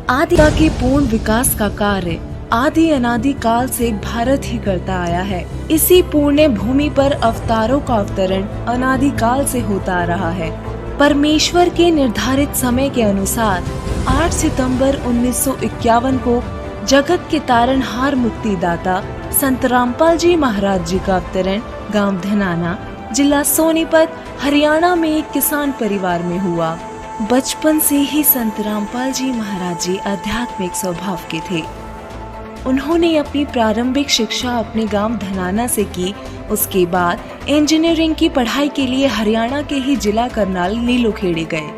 आदि के पूर्ण विकास का कार्य आदि अनादि काल से भारत ही करता आया है। इसी पुण्य भूमि पर अवतारों का अवतरण अनादि काल से होता आ रहा है। परमेश्वर के निर्धारित समय के अनुसार 8 सितंबर 1951 को जगत के तारनहार मुक्तिदाता संत रामपाल जी महाराज जी का अवतरण गांव धनाना, जिला सोनीपत, हरियाणा में एक किसान परिवार में हुआ। बचपन से ही संत रामपाल जी महाराज जी आध्यात्मिक स्वभाव के थे। उन्होंने अपनी प्रारंभिक शिक्षा अपने गांव धनाना से की। उसके बाद इंजीनियरिंग की पढ़ाई के लिए हरियाणा के ही जिला करनाल नीलोखेड़ी गए।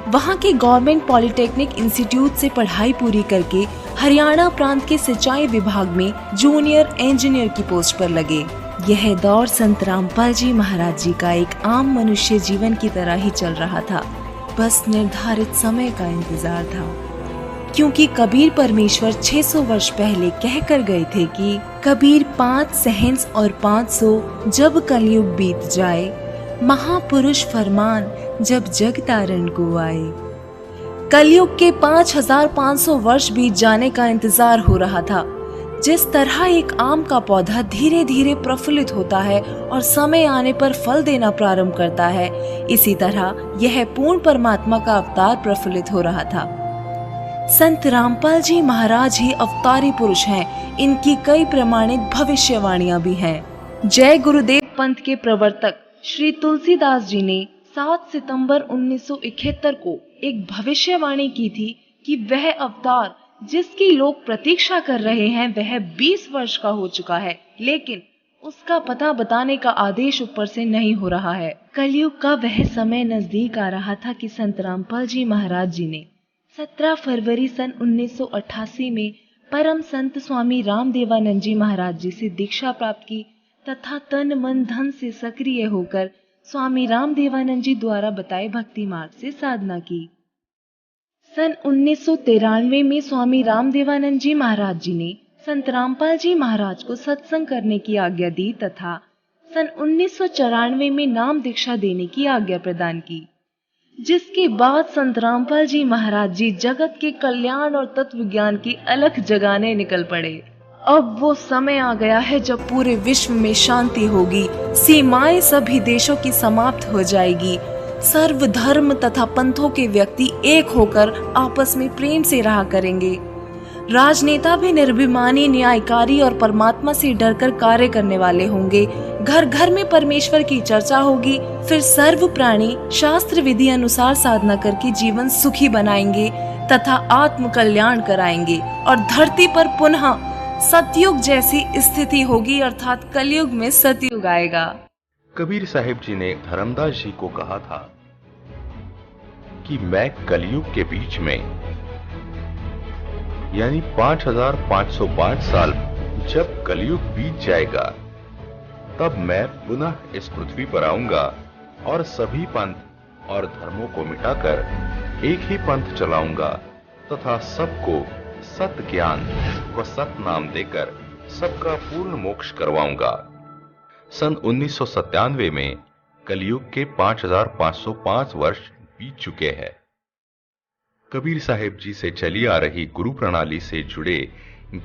वहां के गवर्नमेंट पॉलिटेक्निक इंस्टीट्यूट से पढ़ाई पूरी करके हरियाणा प्रांत के सिंचाई विभाग में जूनियर इंजीनियर की पोस्ट पर लगे। यह दौर संत रामपाल जी महाराज जी का एक आम मनुष्य जीवन की तरह ही चल रहा था। बस निर्धारित समय का इंतजार था, क्योंकि कबीर परमेश्वर 600 वर्ष पहले कह कर गए थे कि कबीर 5 सहंस और 500 जब कलयुग बीत जाए, महापुरुष फरमान जब जग तारण को आए। कलयुग के 5500 वर्ष बीत जाने का इंतजार हो रहा था। जिस तरह एक आम का पौधा धीरे धीरे प्रफुल्लित होता है और समय आने पर फल देना प्रारंभ करता है, इसी तरह यह पूर्ण परमात्मा का अवतार प्रफुल्लित हो रहा था। संत रामपाल जी महाराज ही अवतारी पुरुष हैं। इनकी कई प्रमाणित भविष्यवाणियां भी हैं। जय गुरुदेव पंथ के प्रवर्तक श्री तुलसीदास जी ने 7 सितंबर 1971 को एक भविष्यवाणी की थी कि वह अवतार जिसकी लोग प्रतीक्षा कर रहे हैं वह 20 वर्ष का हो चुका है, लेकिन उसका पता बताने का आदेश ऊपर से नहीं हो रहा है। कलयुग का वह समय नजदीक आ रहा था कि संत रामपाल जी महाराज जी ने 17 फरवरी सन 1988 में परम संत स्वामी रामदेवानंद जी महाराज जी से दीक्षा प्राप्त की तथा तन मन धन से सक्रिय होकर स्वामी रामदेवानंद जी द्वारा बताए भक्ति मार्ग से साधना की। सन 1993 में स्वामी रामदेवानंद जी महाराज जी ने संत रामपाल जी महाराज को सत्संग करने की आज्ञा दी तथा सन 1994 में नाम दीक्षा देने की आज्ञा प्रदान की, जिसके बाद संत रामपाल जी महाराज जी जगत के कल्याण और तत्व ज्ञान की अलख जगाने निकल पड़े। अब वो समय आ गया है जब पूरे विश्व में शांति होगी, सीमाएं सभी देशों की समाप्त हो जाएगी, सर्व धर्म तथा पंथों के व्यक्ति एक होकर आपस में प्रेम से रहा करेंगे, राजनेता भी निर्भिमानी, न्यायकारी और परमात्मा से डरकर कार्य करने वाले होंगे, घर घर में परमेश्वर की चर्चा होगी, फिर सर्व प्राणी शास्त्र विधि अनुसार साधना करके जीवन सुखी बनाएंगे तथा आत्म कल्याण कराएंगे और धरती पर पुनः सतयुग जैसी स्थिति होगी, अर्थात कलयुग में सतयुग आएगा। कबीर साहिब जी ने धर्मदास जी को कहा था कि मैं कलयुग के बीच में यानी 5505 साल जब कलयुग बीत जाएगा तब मैं पुनः इस पृथ्वी पर आऊंगा और सभी पंथ और धर्मों को मिटाकर एक ही पंथ चलाऊंगा तथा सबको सत ज्ञान व सत नाम देकर सबका पूर्ण मोक्ष करवाऊंगा। सन 1997 में कलयुग के 5505 वर्ष बीत चुके हैं। कबीर साहिब जी से चली आ रही गुरु प्रणाली से जुड़े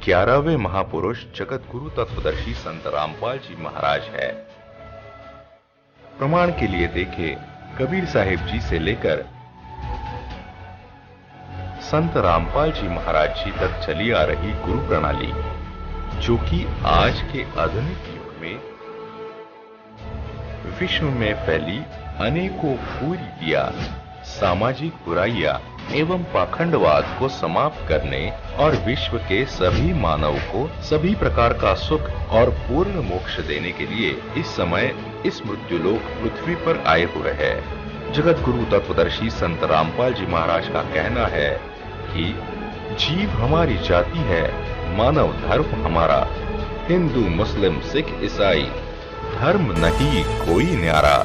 11वें महापुरुष जगत गुरु तत्वदर्शी संत रामपाल जी महाराज है। प्रमाण के लिए देखें कबीर साहिब जी से लेकर संत रामपाल जी महाराज जी तक चली आ रही गुरु प्रणाली, जो कि आज के आधुनिक युग में विश्व में फैली अनेकों कुरीतियां, सामाजिक बुराइयां एवं पाखंडवाद को समाप्त करने और विश्व के सभी मानव को सभी प्रकार का सुख और पूर्ण मोक्ष देने के लिए इस समय इस मृत्युलोक पृथ्वी पर आए हुए हैं। जगत गुरु तत्वदर्शी संत रामपाल जी महाराज का कहना है कि जीव हमारी जाति है, मानव धर्म हमारा, हिंदू मुस्लिम सिख ईसाई धर्म नहीं कोई न्यारा।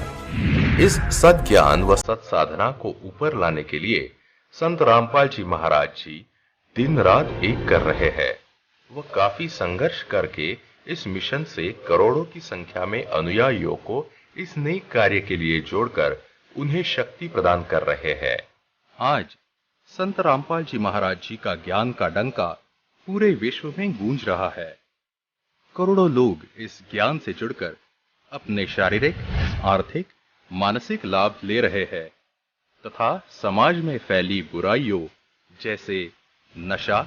इस सत ज्ञान व सत साधना को ऊपर लाने के लिए संत रामपाल जी महाराज जी दिन रात एक कर रहे हैं। वह काफी संघर्ष करके इस मिशन से करोड़ों की संख्या में अनुयायियों को इस नेक कार्य के लिए जोड़कर उन्हें शक्ति प्रदान कर रहे हैं। आज संत रामपाल जी महाराज जी का ज्ञान का डंका पूरे विश्व में गूंज रहा है। करोड़ों लोग इस ज्ञान से जुड़कर अपने शारीरिक, आर्थिक, मानसिक लाभ ले रहे हैं तथा समाज में फैली बुराइयों जैसे नशा,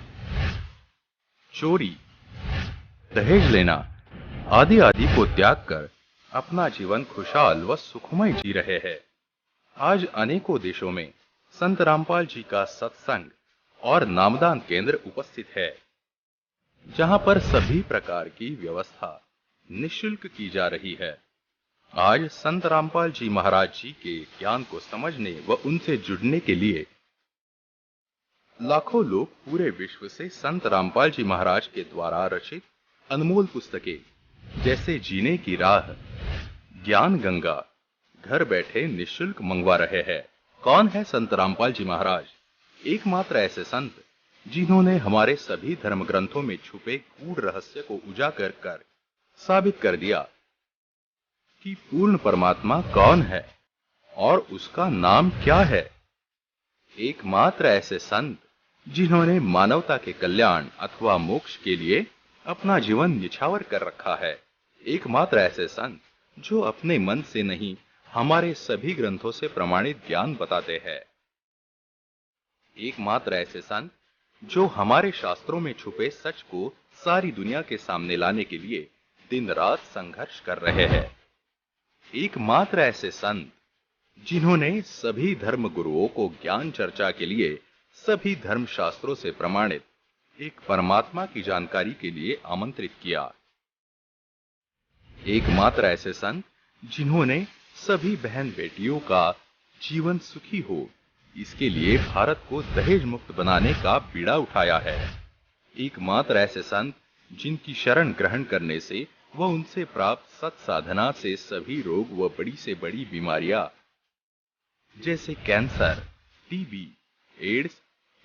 चोरी, दहेज लेना आदि आदि को त्याग कर अपना जीवन खुशहाल व सुखमय जी रहे हैं। आज अनेकों देशों में संत रामपाल जी का सत्संग और नामदान केंद्र उपस्थित है, जहां पर सभी प्रकार की व्यवस्था निःशुल्क की जा रही है। आज संत रामपाल जी महाराज जी के ज्ञान को समझने व उनसे जुड़ने के लिए लाखों लोग पूरे विश्व से संत रामपाल जी महाराज के द्वारा रचित अनमोल पुस्तकें जैसे जीने की राह, ज्ञान गंगा घर बैठे निःशुल्क मंगवा रहे हैं। कौन है संत रामपाल जी महाराज? एकमात्र ऐसे संत जिन्होंने हमारे सभी धर्म ग्रंथों में छुपे गूढ़ रहस्य को उजागर कर साबित कर दिया कि पूर्ण परमात्मा कौन है और उसका नाम क्या है। एकमात्र ऐसे संत जिन्होंने मानवता के कल्याण अथवा मोक्ष के लिए अपना जीवन निछावर कर रखा है। एकमात्र ऐसे संत जो अपने मन से नहीं हमारे सभी ग्रंथों से प्रमाणित ज्ञान बताते हैं। एकमात्र ऐसे संत जो हमारे शास्त्रों में छुपे सच को सारी दुनिया के सामने लाने के लिए दिन रात संघर्ष कर रहे हैं। एकमात्र ऐसे संत जिन्होंने सभी धर्म गुरुओं को ज्ञान चर्चा के लिए सभी धर्म शास्त्रों से प्रमाणित एक परमात्मा की जानकारी के लिए आमंत्रित किया। एकमात्र ऐसे संत जिन्होंने सभी बहन बेटियों का जीवन सुखी हो इसके लिए भारत को दहेज मुक्त बनाने का बीड़ा उठाया है। एकमात्र ऐसे संत जिनकी शरण ग्रहण करने से व उनसे प्राप्त सत्साधना से सभी रोग व बड़ी से बड़ी बीमारियां जैसे कैंसर, टीबी, एड्स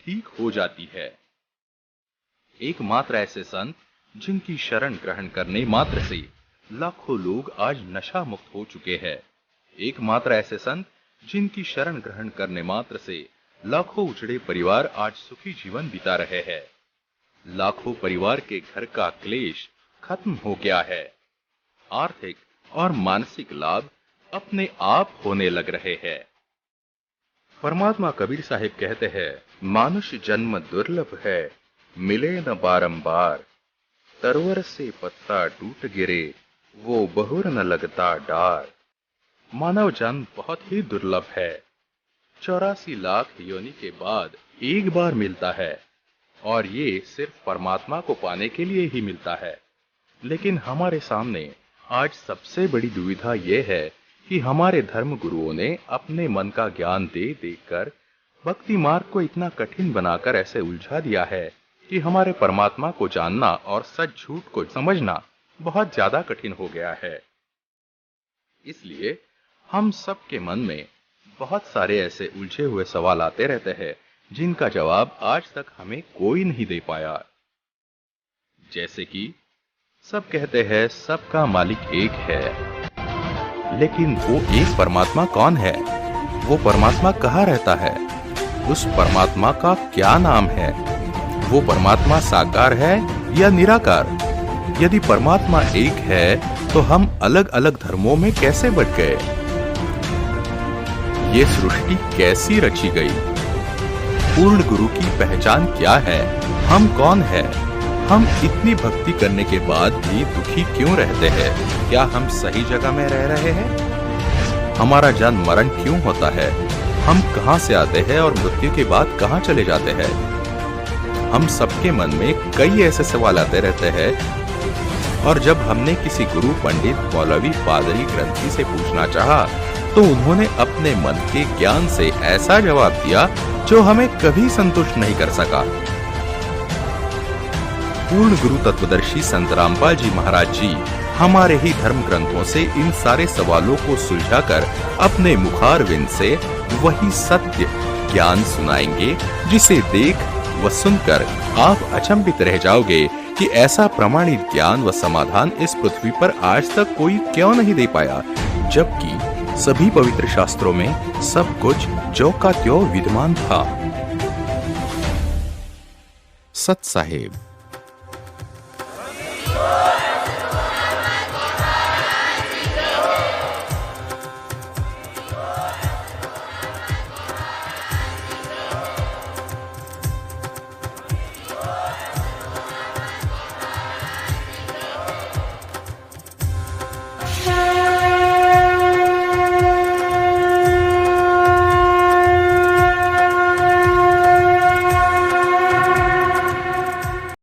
ठीक हो जाती है। एकमात्र ऐसे संत जिनकी शरण ग्रहण करने मात्र से लाखों लोग आज नशा मुक्त हो चुके हैं। एकमात्र ऐसे संत जिनकी शरण ग्रहण करने मात्र से लाखों उजड़े परिवार आज सुखी जीवन बिता रहे हैं। लाखों परिवार के घर का क्लेश खत्म हो गया है। आर्थिक और मानसिक लाभ अपने आप होने लग रहे हैं। परमात्मा कबीर साहिब कहते हैं, मानुष जन्म दुर्लभ है, मिले न बारंबार। तरवर से पत्ता टूट गिरे, वो बहुर न लगता डार। मानव जन्म बहुत ही दुर्लभ है। 84 लाख योनि के बाद एक बार मिलता है और ये सिर्फ परमात्मा को पाने के लिए ही मिलता है। लेकिन हमारे सामने आज सबसे बड़ी दुविधा यह है कि हमारे धर्म गुरुओं ने अपने मन का ज्ञान दे देकर भक्ति मार्ग को इतना कठिन बनाकर ऐसे उलझा दिया है कि हमारे परमात्मा को जानना और सच झूठ को समझना बहुत ज्यादा कठिन हो गया है। इसलिए हम सबके मन में बहुत सारे ऐसे उलझे हुए सवाल आते रहते हैं जिनका जवाब आज तक हमें कोई नहीं दे पाया। जैसे कि सब कहते हैं सबका मालिक एक है, लेकिन वो एक परमात्मा कौन है? वो परमात्मा कहाँ रहता है? उस परमात्मा का क्या नाम है? वो परमात्मा साकार है या निराकार? यदि परमात्मा एक है तो हम अलग अलग धर्मों में कैसे बट गए? ये सृष्टि कैसी रची गई? पूर्ण गुरु की पहचान क्या है? हम कौन है? हम इतनी भक्ति करने के बाद भी दुखी क्यों रहते हैं? क्या हम सही जगह में रह रहे हैं? हमारा जन्म मरण क्यों होता है? हम कहां से आते हैं और मृत्यु के बाद कहां चले जाते हैं? हम सबके मन में कई ऐसे सवाल आते रहते हैं और जब हमने किसी गुरु, पंडित, मौलवी, पादरी, ग्रंथी से पूछना चाहा तो उन्होंने अपने मन के ज्ञान से ऐसा जवाब दिया जो हमें कभी संतुष्ट नहीं कर सका। पूर्ण गुरु तत्वदर्शी संत रामपाल जी महाराज जी हमारे ही धर्म ग्रंथों से इन सारे सवालों को सुलझाकर अपने मुखारविंद से वही सत्य ज्ञान सुनाएंगे जिसे देख व सुनकर आप अचंभित रह जाओगे कि ऐसा प्रमाणित ज्ञान व समाधान इस पृथ्वी पर आज तक कोई क्यों नहीं दे पाया, जबकि सभी पवित्र शास्त्रों में सब कुछ ज्यों का त्यों विद्यमान था। सत साहेब।